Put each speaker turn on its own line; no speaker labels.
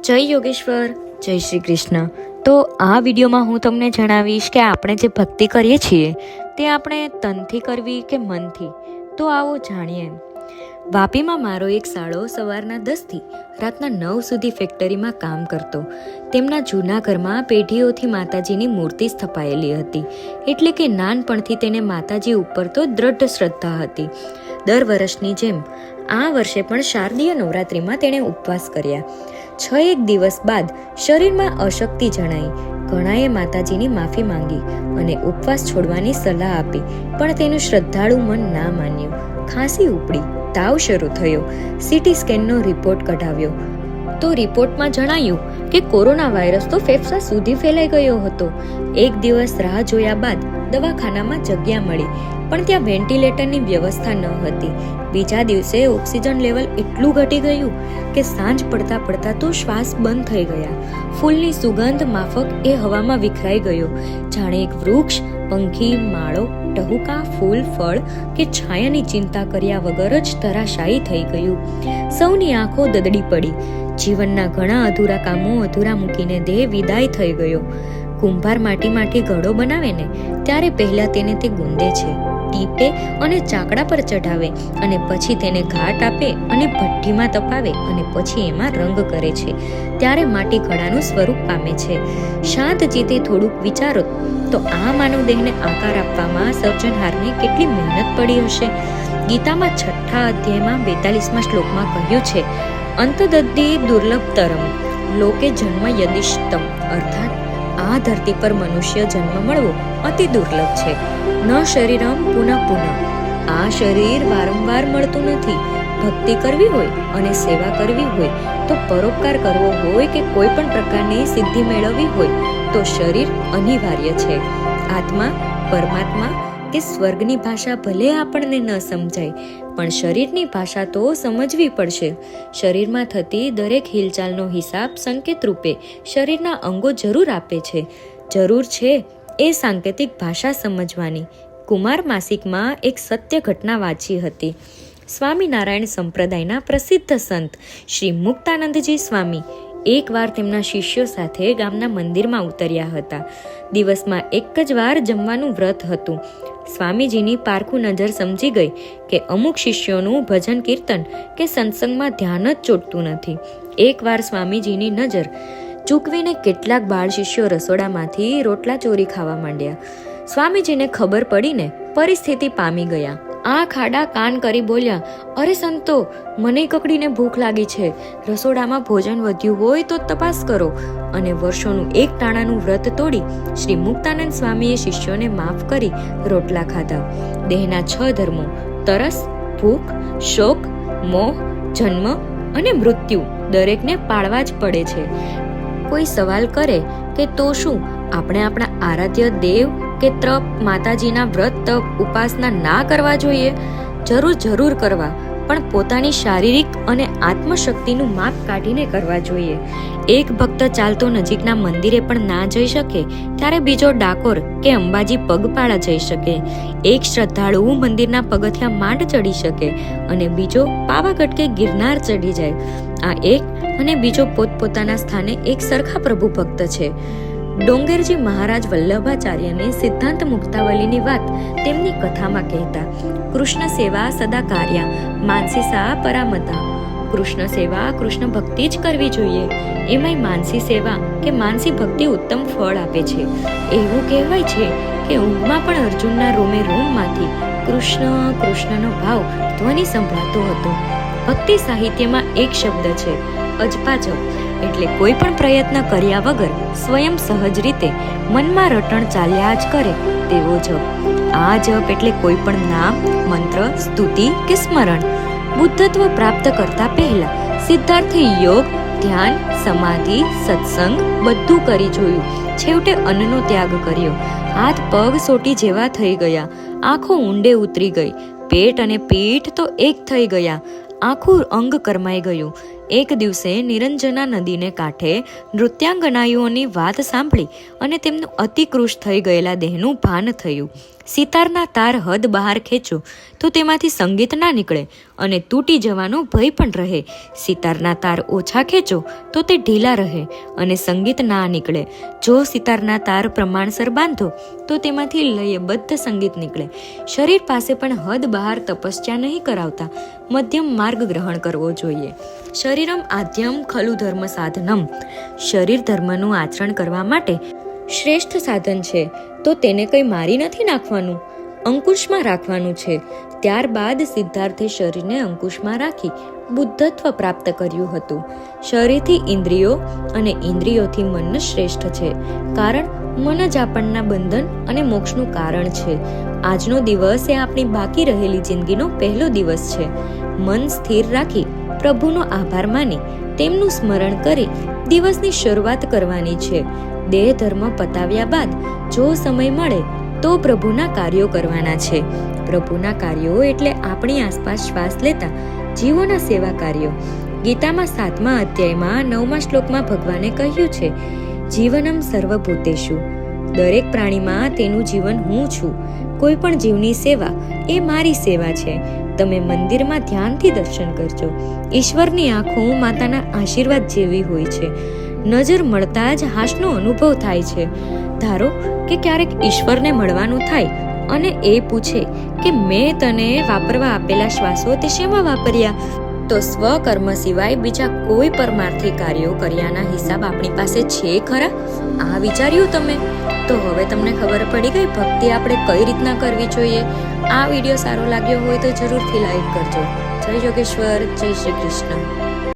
જય યોગેશ્વર, જય શ્રી કૃષ્ણ. તો આ વિડીયોમાં હું તમને જણાવીશ કે આપણે જે ભક્તિ કરીએ છીએ તે આપણે તનથી કરવી કે મનથી. તો આવો જાણીએ. વાપીમાં મારો એક સાળો સવારના 10થી રાતના 9 સુધી ફેક્ટરીમાં કામ કરતો. તેમના જૂના ઘરમાં પેઢીઓથી માતાજીની મૂર્તિ સ્થપાયેલી હતી, એટલે કે નાનપણથી તેને માતાજી ઉપર તો દ્રઢ શ્રદ્ધા હતી. દર વર્ષની જેમ આ વર્ષે પણ શારદીય નવરાત્રિમાં તેણે ઉપવાસ કર્યા. 6 દિવસ બાદ શરીરમાં અશક્તિ જણાઈ. ઘણાએ માતાજીની માફી માંગી અને ઉપવાસ છોડવાની સલાહ આપી, પણ તેનું શ્રદ્ધાળુ મન ના માન્યું. ખાંસી ઉપડી, તાવ શરૂ થયો. સીટી સ્કેનનો રિપોર્ટ કઢાવ્યો તો રિપોર્ટમાં જણાયું કે કોરોના વાયરસ તો ફેફસા સુધી ફેલાઈ ગયો હતો. 1 દિવસ રાહ જોયા બાદ દવાખાનામાં જગ્યા મળી, પણ ત્યાં વેન્ટિલેટરની વ્યવસ્થા ન હતી. બીજા દિવસે ઓક્સિજન લેવલ એટલું ઘટી ગયું કે સાંજ પડતા પડતા તો શ્વાસ બંધ થઈ ગયા. ફૂલની સુગંધ માફક એ હવામાં વિખરાઈ ગયો, જાણે એક વૃક્ષ, પંખી, માળો, ટહુકા, ફૂલ, ફળ કે છાયાની ચિંતા કર્યા વગર જ ધરાશાયી થઈ ગયું. સૌની આંખો દદડી પડી. જીવનના ઘણા અધૂરા કામો અધૂરા મૂકીને દેહ વિદાય થઈ ગયો. કુંભાર માટી ઘડો બનાવે ને ત્યારે પહેલા તેને તે ગુંદે છે, ટીપે અને ચાકડા પર ચઢાવે અને પછી તેને ઘાટ આપે અને ભઠ્ઠીમાં તપાવે અને પછી એમાં રંગ કરે છે. ત્યારે માટી ઘડાનું સ્વરૂપ પામે છે. શાંત ચિત્તે થોડુંક વિચારો તો આ માનવ દેહને આકાર આપવામાં સર્જનહારને કેટલી મહેનત પડી હશે. ગીતામાં 6ઠ્ઠા અધ્યાયમાં 42મા શ્લોકમાં કહ્યું છે, અંતદદ્ધિ દુર્લભતરમ લોકે જન્મ યદિષ્ટમ, અર્થાત આ ધરતી પર મનુષ્ય જન્મ મળવો અતિ દુર્લભ છે. ન શરીરમ પુનઃ પુનઃ, આ શરીર વારંવાર મળતું નથી. ભક્તિ કરવી હોય અને સેવા કરવી હોય તો પરોપકાર કરવો હોય કે કોઈ પણ પ્રકારની સિદ્ધિ મેળવવી હોય તો શરીર અનિવાર્ય છે. આત્મા, પરમાત્મા કે સ્વર્ગની ભાષા ભલે આપણને ન સમજાય, પણ શરીરની ભાષા તો સમજવી પડશે. શરીરમાં થતી દરેક હિલચાલનો હિસાબ સંકેત રૂપે શરીરના અંગો જરૂર આપે છે. જરૂર છે એ સાંકેતિક ભાષા સમજવાની. કુમાર માસિકમાં એક સત્ય ઘટના વાંચી હતી. સ્વામિનારાયણ સંપ્રદાયના પ્રસિદ્ધ સંત શ્રી મુક્તાનંદજી સ્વામી એકવાર તેમના શિષ્યો સાથે ગામના મંદિરમાં ઉતર્યા હતા. દિવસમાં એક જ વાર જમવાનું વ્રત હતું. સ્વામીજીની પારખું નજર સમજી ગઈ કે અમુક શિષ્યોનું ભજન કીર્તન કે સત્સંગમાં ધ્યાન જ ચોટતું નથી. એકવાર સ્વામીજીની નજર ચૂકવીને કેટલાક બાળ શિષ્યો રસોડામાંથી રોટલા ચોરી ખાવા માંડ્યા. સ્વામીજીને ખબર પડીને પરિસ્થિતિ પામી ગયા. આંખ આડા કાન કરી બોલ્યા, અરે સંતો, મને કકડીને ભૂખ લાગી છે. રસોડામાં ભોજન વધ્યું હોય તો તપાસ કરો. અને વર્ષોનું એક ટાણાનું વ્રત તોડી શ્રી મુક્તાનંદ સ્વામીએ શિષ્યોને માફ કરી રોટલા ખાધા. દેહના 6 ધર્મો તરસ, ભૂખ, શોક, મોહ, જન્મ અને મૃત્યુ દરેકને પાળવા જ પડે છે. કોઈ સવાલ કરે કે તો શું આપણે આપણા આરાધ્ય દેવ કે ત્રપ માતાજીના વ્રત તપ ઉપાસના ના કરવા જોઈએ? જરૂર કરવા, પણ પોતાની શારીરિક અને આત્મશક્તિનું માપ કાઢીને કરવા જોઈએ. એક ભક્ત ચાલતો નજીકના મંદિરે પણ ના જઈ શકે ત્યારે બીજો ડાકોર કે અંબાજી પગપાળા જઈ શકે. એક શ્રદ્ધાળુ મંદિરના પગથિયા માંડ ચડી શકે અને બીજો પાવાગઢ કે ગિરનાર ચડી જાય. આ એક અને બીજો પોતપોતાના સ્થાને એક સરખા પ્રભુ ભક્ત છે. ડોંગરજી મહારાજ વલ્લભાચાર્યની સિદ્ધાંત મુક્તાવલીની વાત તેમની કથામાં કહેતા, કૃષ્ણ સેવા સદા કાર્યા માનસી સા પરામતા. કૃષ્ણ સેવા કૃષ્ણ ભક્તિ જ કરવી જોઈએ. એમાંય માનસી સેવા કે માનસી ભક્તિ ઉત્તમ ફળ આપે છે. એવું કહેવાય છે કે ઊંઘમાં પણ અર્જુનના રોમે રોમમાંથી કૃષ્ણ કૃષ્ણનો ભાવ ધ્વનિ સંભળાતો હતો. ભક્તિ સાહિત્યમાં એક શબ્દ છે, અજપાજપ, એટલે કોઈ પણ પ્રયત્ન કર્યા વગર સ્વયં સહજ રીતે મનમાં રટણ ચાલ્યા જ કરે તેવો જપ. આ જપ એટલે કોઈ પણ નામ, મંત્ર, સ્તુતિ કે સ્મરણ. બુદ્ધત્વ પ્રાપ્ત કરતા પહેલા સિદ્ધાર્થે યોગ, ધ્યાન, સમાધિ, સત્સંગ બધું કરી જોયું. છેવટે અન્નનો ત્યાગ કર્યો. હાથ પગ સોટી જેવા થઈ ગયા. આંખો ઊંડે ઉતરી ગઈ. પેટ અને પીઠ તો એક થઈ ગયા. આખું અંગ કરમાઈ ગયું. એક દિવસે નિરંજના નદીને કાંઠે નૃત્યાંગનાઓની વાત સાંભળી અને તેમનું અતિ કૃશ થઈ ગયેલા દેહનું ભાન થયું. સિતારના તાર હદ બહાર ખેંચો તો તેમાંથી સંગીત ના નીકળે અને તૂટી જવાનો ભય પણ રહે. સિતારના તાર ઓછા ખેંચો તો તે ઢીલા રહે અને સંગીત ના નીકળે. જો સિતારના તાર પ્રમાણસર બાંધો તો તેમાંથી લયબદ્ધ સંગીત નીકળે. શરીર પાસે પણ હદ બહાર તપસ્યા નહીં કરાવતા મધ્યમ માર્ગ ગ્રહણ કરવો જોઈએ. શરીરમ આદ્યમ ખલુ ધર્મ સાધનમ. શરીર ધર્મનું આચરણ કરવા માટે શ્રેષ્ઠ સાધન છે, તો તેને કંઈ મારી નથી નાખવાનું, અંકુશમાં રાખવાનું છે. ત્યારબાદ સિદ્ધાર્થે શરીરને અંકુશમાં રાખી બુદ્ધત્વ પ્રાપ્ત કર્યું હતું. શરીરથી ઇન્દ્રિયો અને ઇન્દ્રિયોથી મન શ્રેષ્ઠ છે, કારણ મન જ આપણના બંધન અને મોક્ષનું કારણ છે. આજનો દિવસ એ આપણી બાકી રહેલી જિંદગીનો પહેલો દિવસ છે. મન સ્થિર રાખી પ્રભુનો આભાર માની તેમનું સ્મરણ કરી દિવસની શરૂઆત કરવાની છે. દેહ ધર્મ પતાવ્યા બાદ જો સમય મળે તો પ્રભુના કાર્યો કરવાના છે. પ્રભુના કાર્યો એટલે આપણી આસપાસ શ્વાસ લેતા જીવોના સેવા કાર્યો. ગીતામાં 7મા અધ્યાયમાં 9મા શ્લોકમાં ભગવાને કહ્યું છે, જીવનમ સર્વભૂતેષુ. દરેક પ્રાણીમાં તેનું જીવન હું છું. કોઈ પણ જીવની સેવા એ મારી સેવા છે. તમે મંદિરમાં ધ્યાનથી દર્શન કરજો. ઈશ્વરની આંખો માતાના આશીર્વાદ જેવી હોય છે. નજર મળતા જ હાસનો અનુભવ થાય છે. ધારો કે ક્યારેક ઈશ્વરને મળવાનું થાય અને એ પૂછે કે મેં તને વાપરવા આપેલા શ્વાસો તે શેમાં વાપર્યા, તો સ્વકર્મ સિવાય બીજા કોઈ પરમાર્થી કાર્યો કર્યાના હિસાબ આપણી પાસે છે ખરા? આ વિચાર્યું તમે? તો હવે તમને ખબર પડી ગઈ ભક્તિ આપણે કઈ રીતના કરવી જોઈએ. આ વિડીયો સારો લાગ્યો હોય તો જરૂરથી લાઈક કરજો. જય યોગેશ્વર, જય શ્રી કૃષ્ણ.